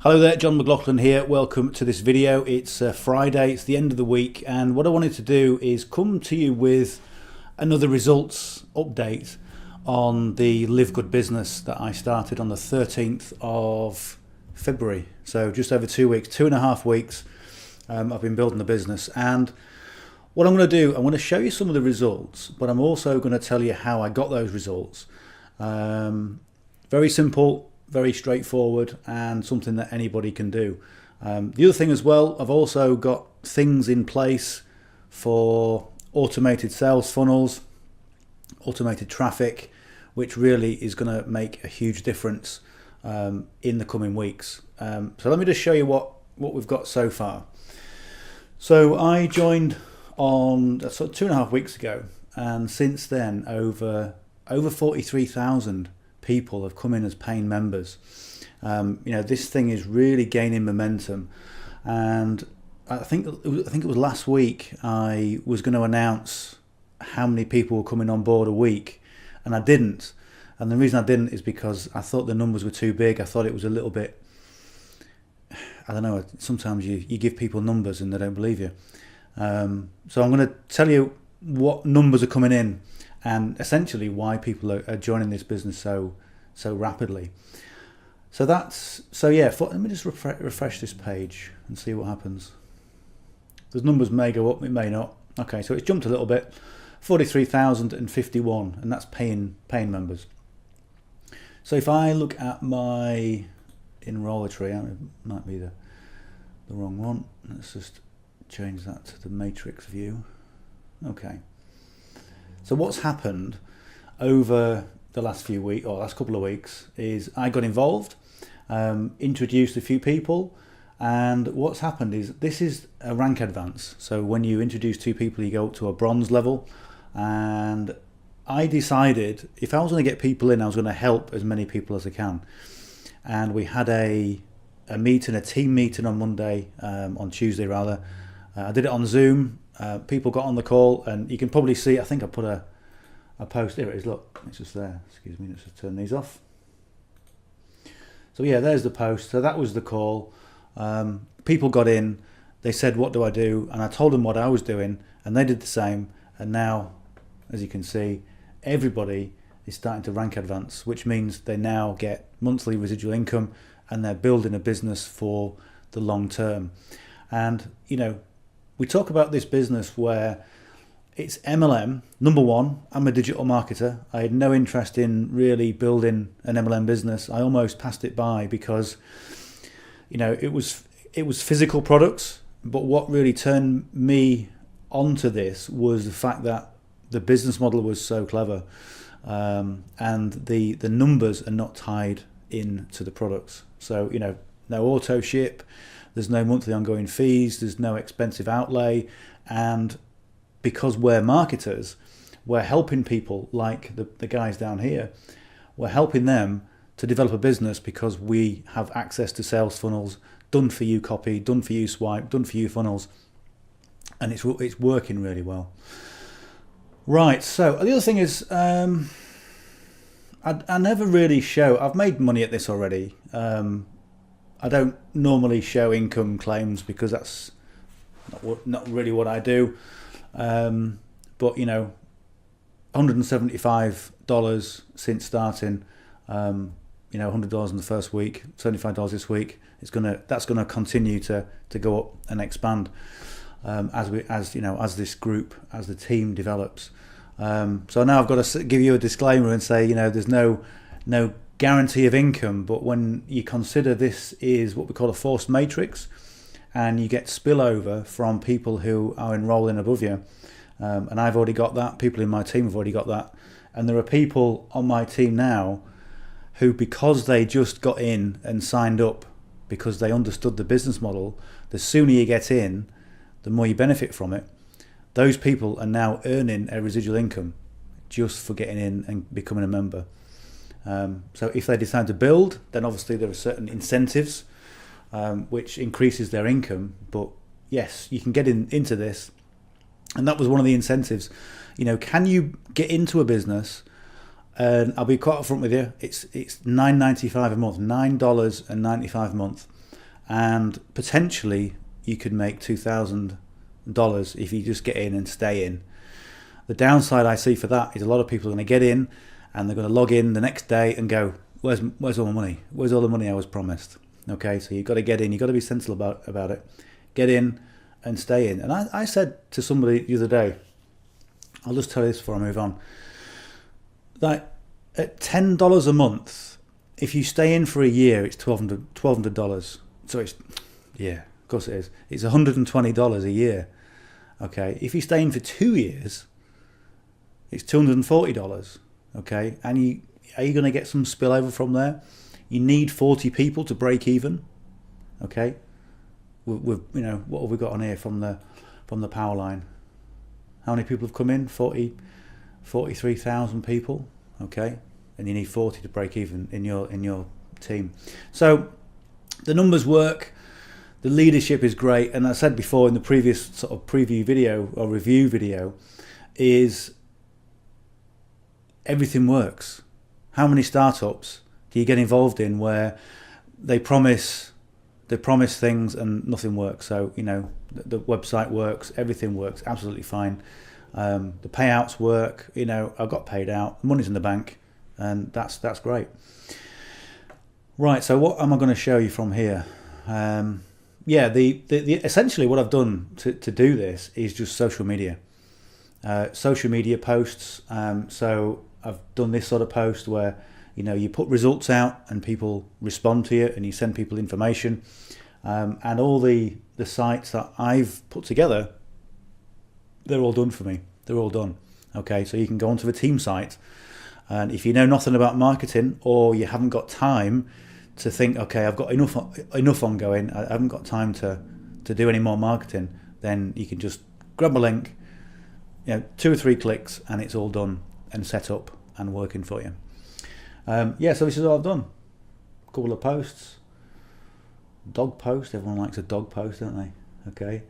Hello there, John McLaughlin here. Welcome to this video. It's Friday, it's the end of the week, and what I wanted to do is come to you with another results update on the LiveGood business that I started on the 13th of February. So just over 2 weeks, 2.5 weeks, I've been building the business. And what I'm going to do, I'm going to show you some of the results, but I'm also going to tell you how I got those results. Very simple, very straightforward, and something that anybody can do. The other thing as well, I've also got things in place for automated sales funnels, automated traffic, which really is going to make a huge difference in the coming weeks. So let me just show you what we've got so far. So I joined on sort of 2.5 weeks ago, and since then over 43,000 people have come in as paying members. This thing is really gaining momentum, and I think it was last week I was going to announce how many people were coming on board a week, and I didn't. And the reason I didn't is because I thought the numbers were too big. I thought it was a little bit, I don't know, sometimes you give people numbers and they don't believe you. So I'm going to tell you what numbers are coming in and essentially why people are joining this business so rapidly. Let me just refresh this page and see what happens. Those numbers may go up, it may not. Okay, so it's jumped a little bit, 43,051, and that's paying members. So if I look at my enroller tree, it might be the wrong one. Let's just change that to the matrix view. Okay. So what's happened over the last few weeks, or last couple of weeks, is I got involved, introduced a few people, and what's happened is this is a rank advance. So when you introduce 2 people, you go up to a bronze level, and I decided if I was going to get people in, I was going to help as many people as I can. And we had a team meeting on Monday, on Tuesday rather. I did it on Zoom. People got on the call, and you can probably see, I think I put a post, here it is, look, it's just there, excuse me, let's just turn these off. So yeah, there's the post. So that was the call. People got in, they said, what do I do? And I told them what I was doing, and they did the same. And now, as you can see, everybody is starting to rank advance, which means they now get monthly residual income, and they're building a business for the long term. And we talk about this business where it's MLM. Number one, I'm a digital marketer. I had no interest in really building an MLM business. I almost passed it by because it was physical products. But what really turned me onto this was the fact that the business model was so clever, and the numbers are not tied into the products. So no auto ship. There's no monthly ongoing fees, there's no expensive outlay, and because we're marketers, we're helping people like the guys down here. We're helping them to develop a business because we have access to sales funnels, done for you copy, done for you swipe, done for you funnels, and it's working really well. Right, so the other thing is, I never really show, I've made money at this already. I don't normally show income claims because that's not really what I do. But $175 since starting, $100 in the first week, $75 this week. That's gonna continue to go up and expand as this group, as the team develops. So now I've got to give you a disclaimer and say there's no guarantee of income, but when you consider this is what we call a forced matrix, and you get spillover from people who are enrolling above you, and I've already got that, people in my team have already got that, and there are people on my team now who, because they just got in and signed up because they understood the business model, the sooner you get in, the more you benefit from it. Those people are now earning a residual income just for getting in and becoming a member. So if they decide to build, then obviously there are certain incentives which increases their income. But yes, you can get into this, and that was one of the incentives. Can you get into a business? And I'll be quite upfront with you. It's $9.95 a month, $9.95 a month. and potentially you could make $2,000 if you just get in and stay in. The downside I see for that is a lot of people are going to get in and they're going to log in the next day and go, where's all my money? Where's all the money I was promised? Okay, so you've got to get in, you've got to be sensible about it. Get in and stay in. And I said to somebody the other day, I'll just tell you this before I move on, that at $10 a month, if you stay in for a year, it's $1,200. So it's, yeah, of course it is. It's $120 a year. Okay, if you stay in for 2 years, it's $240. Okay, and are you going to get some spillover from there? You need 40 people to break even. Okay, with what have we got on here from the power line? How many people have come in? 43,000 people. Okay, and you need 40 to break even in your team. So the numbers work. The leadership is great, and I said before in the previous sort of preview video or review video, is everything works. How many startups do you get involved in where they promise things and nothing works? So the website works, everything works absolutely fine. The payouts work. I got paid out, the money's in the bank, and that's great. Right. So what am I going to show you from here? The essentially what I've done to do this is just social media posts. So I've done this sort of post where you put results out and people respond to you, and you send people information, and all the sites that I've put together, they're all done for me. They're all done. Okay, so you can go onto the team site, and if you know nothing about marketing, or you haven't got time to think, okay, I've got enough ongoing, I haven't got time to do any more marketing, then you can just grab a link, 2 or 3 clicks, and it's all done and set up and working for you. So this is all I've done. A couple of posts. Dog post, everyone likes a dog post, don't they? Okay.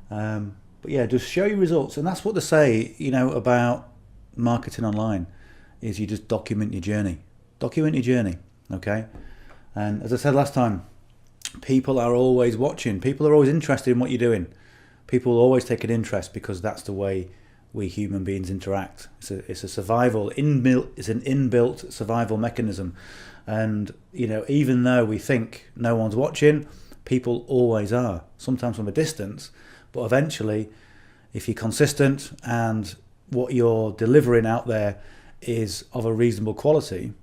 But yeah, just show your results, and that's what they say, about marketing online, is you just document your journey. Okay. And as I said last time, people are always watching. People are always interested in what you're doing. People always take an interest because that's the way we human beings interact. It's an inbuilt survival mechanism. And even though we think no one's watching, people always are. Sometimes from a distance, but eventually, if you're consistent and what you're delivering out there is of a reasonable quality,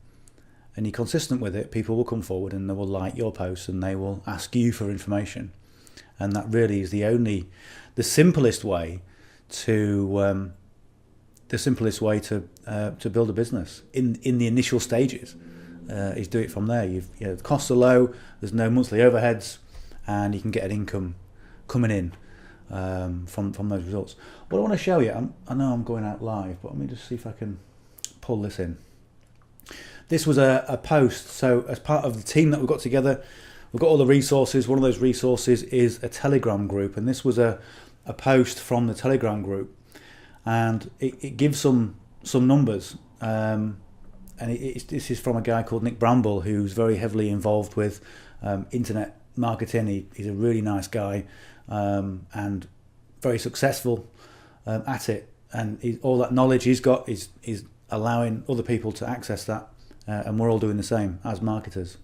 and you're consistent with it, people will come forward and they will like your posts and they will ask you for information. And that really is the simplest way to build a business in the initial stages. Is do it from there. The costs are low, there's no monthly overheads, and you can get an income coming in from those results. What I want to show you, I know I'm going out live, but let me just see if I can pull this in. This was a post. So as part of the team that we've got together, we've got all the resources. One of those resources is a Telegram group, and this was a post from the Telegram group, and it gives some numbers. And this is from a guy called Nick Bramble, who's very heavily involved with internet marketing. He's a really nice guy, and very successful at it. And all that knowledge he's got is allowing other people to access that, and we're all doing the same as marketers.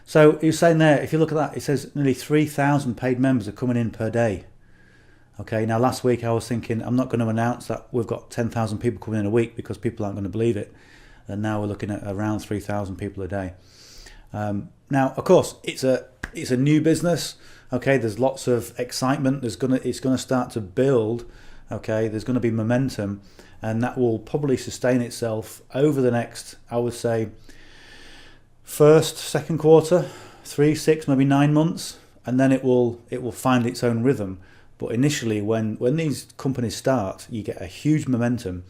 So he was saying there, if you look at that, it says nearly 3,000 paid members are coming in per day. Okay, now last week I was thinking I'm not going to announce that we've got 10,000 people coming in a week because people aren't going to believe it. And now we're looking at around 3,000 people a day. Now, of course, it's a new business. Okay, there's lots of excitement. It's going to start to build. Okay, there's going to be momentum, and that will probably sustain itself over the next, I would say, first, second quarter, 3, 6, maybe 9 months, and then it will find its own rhythm. But initially, when these companies start, you get a huge momentum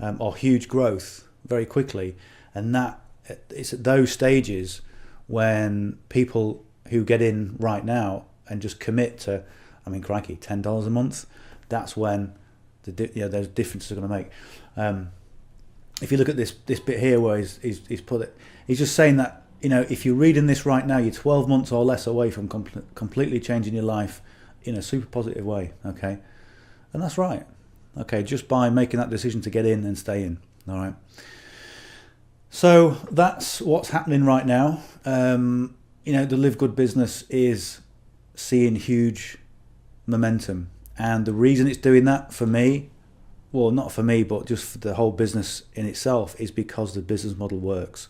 or huge growth very quickly, and that it's at those stages when people who get in right now and just commit to, crikey, $10 a month, that's when those differences are going to make. If you look at this bit here where he's put it, he's just saying that you know, if you're reading this right now, you're 12 months or less away from completely changing your life in a super positive way, okay? And that's right, okay, just by making that decision to get in and stay in, all right? So that's what's happening right now. You know, the LiveGood business is seeing huge momentum. And the reason it's doing that for me, well, not for me, but just for the whole business in itself, is because the business model works.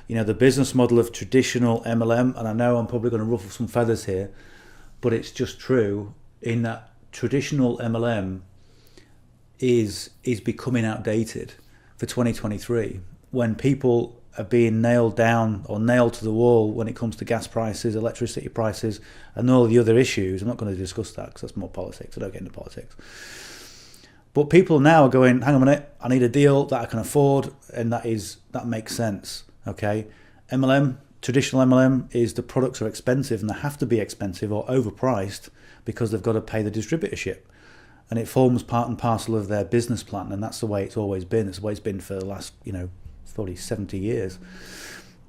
You know, the business model of traditional MLM, and I know I'm probably going to ruffle some feathers here, but it's just true, in that traditional MLM is becoming outdated for 2023, when people are being nailed down or nailed to the wall when it comes to gas prices, electricity prices, and all the other issues. I'm not going to discuss that because that's more politics. I don't get into politics. But people now are going, hang on a minute, I need a deal that I can afford, and that makes sense. Okay, MLM, traditional MLM, is the products are expensive, and they have to be expensive or overpriced because they've got to pay the distributorship, and it forms part and parcel of their business plan, and that's the way it's always been. It's the way it's been for the last, you know, probably 70 years.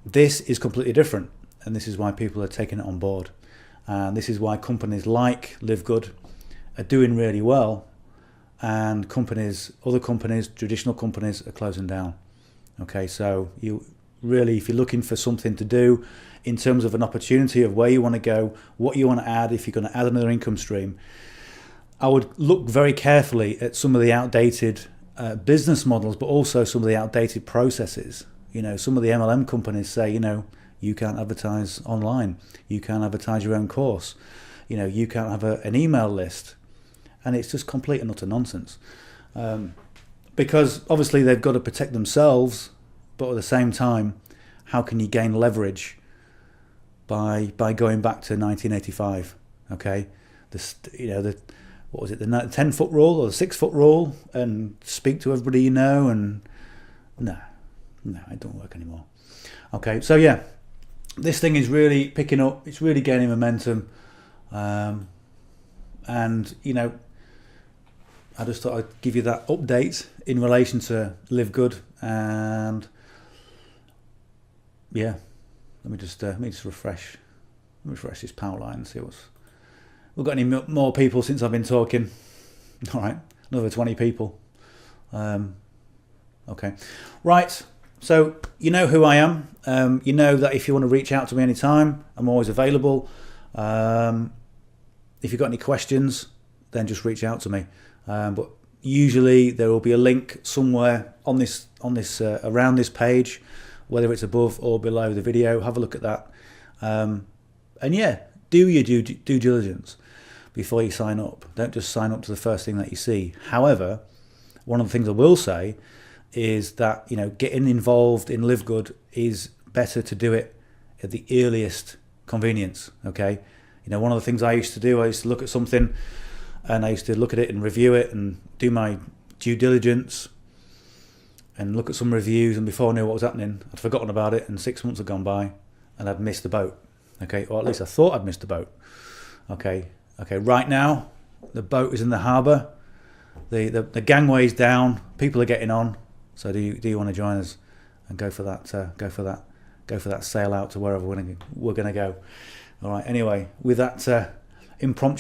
This is completely different, and this is why people are taking it on board, and this is why companies like LiveGood are doing really well, and other companies, traditional companies, are closing down. Okay, so you really, if you're looking for something to do in terms of an opportunity of where you want to go, what you want to add, if you're going to add another income stream, I would look very carefully at some of the outdated business models, but also some of the outdated processes. You know, some of the MLM companies say, you know, you can't advertise online, you can't advertise your own course, you know, you can't have an email list, and it's just complete and utter nonsense. Because obviously they've got to protect themselves, but at the same time, how can you gain leverage by going back to 1985? Okay, what was it, the 10-foot rule or the 6-foot rule, and speak to everybody you know, and no, it don't work anymore. Okay, so yeah, this thing is really picking up, it's really gaining momentum, and you know, I just thought I'd give you that update in relation to LiveGood, and yeah, let me just refresh this power line and see what's. We've got any more people since I've been talking? All right, another 20 people. Okay, right. So you know who I am. You know that if you want to reach out to me anytime, I'm always available. If you've got any questions, then just reach out to me. But usually there will be a link somewhere on this around this page, whether it's above or below the video. Have a look at that. And yeah, do your due diligence before you sign up. Don't just sign up to the first thing that you see. However, one of the things I will say is that, you know, getting involved in LiveGood is better to do it at the earliest convenience. Okay, you know, one of the things I used to do, I used to look at something and I used to look at it and review it and do my due diligence and look at some reviews, and before I knew what was happening, I'd forgotten about it, and 6 months had gone by and I'd missed the boat. Okay, or at least I thought I'd missed the boat. Okay, right now the boat is in the harbour, the gangway's down, people are getting on. So do you want to join us and go for that sail out to wherever we're going to go? All right, anyway, with that impromptu